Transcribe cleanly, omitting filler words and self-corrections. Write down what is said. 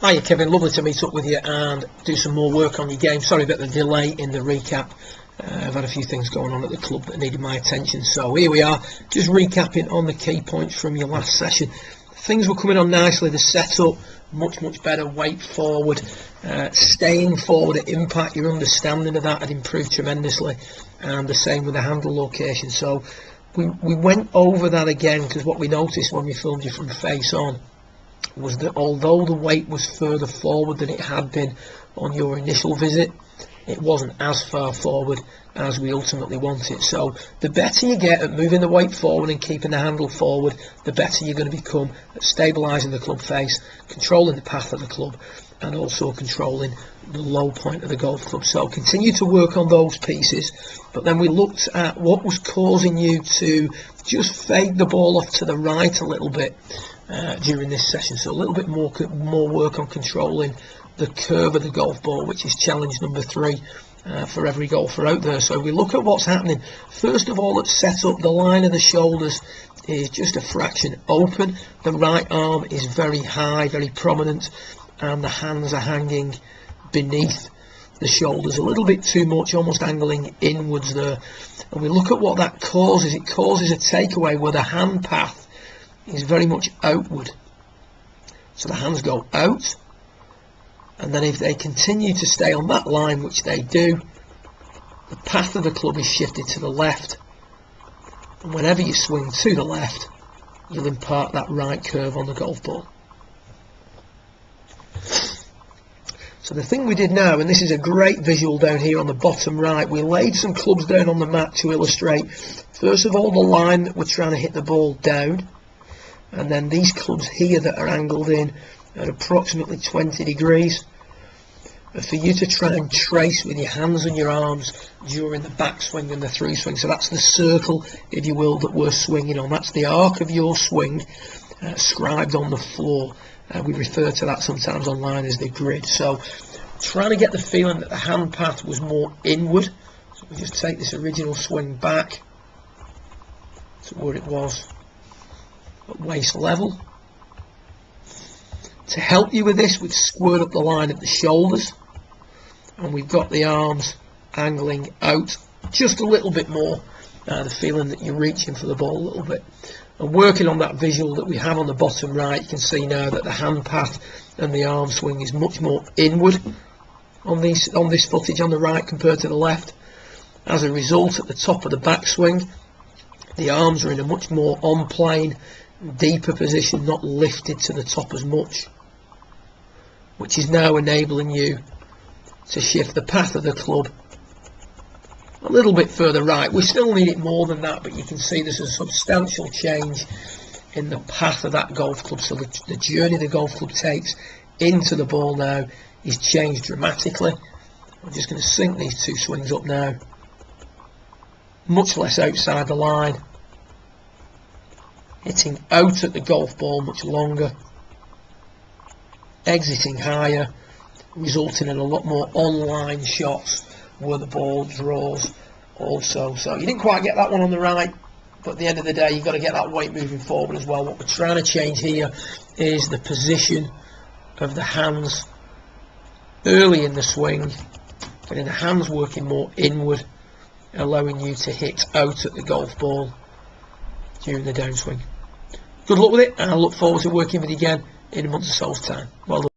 Hiya Kevin, lovely to meet up with you and do some more work on your game. Sorry about the delay in the recap. I've had a few things going on at the club that needed my attention, so here we are, just recapping on the key points from your last session. Things were coming on nicely, the setup much better, weight forward, staying forward at impact, your understanding of that had improved tremendously, and the same with the handle location. So we went over that again, because what we noticed when we filmed you from face on was that although the weight was further forward than it had been on your initial visit, it wasn't as far forward as we ultimately wanted. So the better you get at moving the weight forward and keeping the handle forward, the better you're going to become at stabilising the club face, controlling the path of the club, and also controlling the low point of the golf club. So continue to work on those pieces. But then we looked at what was causing you to just fade the ball off to the right a little bit during this session. So a little bit more work on controlling the curve of the golf ball, which is challenge number 3 for every golfer out there. So we look at what's happening. First of all, at setup, the line of the shoulders is just a fraction open. The right arm is very high, very prominent, and the hands are hanging beneath the shoulders a little bit too much, almost angling inwards there. And we look at what that causes. It causes a takeaway where the hand path is very much outward. So the hands go out, and then if they continue to stay on that line, which they do, the path of the club is shifted to the left, and whenever you swing to the left, you'll impart that right curve on the golf ball. So the thing we did now, and this is a great visual down here on the bottom right, we laid some clubs down on the mat to illustrate, first of all, the line that we're trying to hit the ball down, and then these clubs here that are angled in at approximately 20 degrees. For you to try and trace with your hands and your arms during the backswing and the through swing. So that's the circle, if you will, that we're swinging on. That's the arc of your swing scribed on the floor. We refer to that sometimes online as the grid. So trying to get the feeling that the hand path was more inward. So we just take this original swing back to where it was at waist level. To help you with this, we've squared up the line of the shoulders, and we've got the arms angling out just a little bit more, the feeling that you're reaching for the ball a little bit. And working on that visual that we have on the bottom right, you can see now that the hand path and the arm swing is much more inward on this footage on the right compared to the left. As a result, at the top of the backswing, the arms are in a much more on-plane, deeper position, not lifted to the top as much, which is now enabling you to shift the path of the club a little bit further right. We still need it more than that, but you can see there's a substantial change in the path of that golf club. So the journey the golf club takes into the ball now is changed dramatically. I'm just going to sync these two swings up now. Much less outside the line, hitting out at the golf ball much longer, exiting higher, resulting in a lot more online shots where the ball draws also. So you didn't quite get that one on the right, but at the end of the day, you've got to get that weight moving forward as well. What we're trying to change here is the position of the hands early in the swing, getting the hands working more inward, allowing you to hit out at the golf ball during the downswing. Good luck with it, and I look forward to working with you again in a month or so's time. Well done.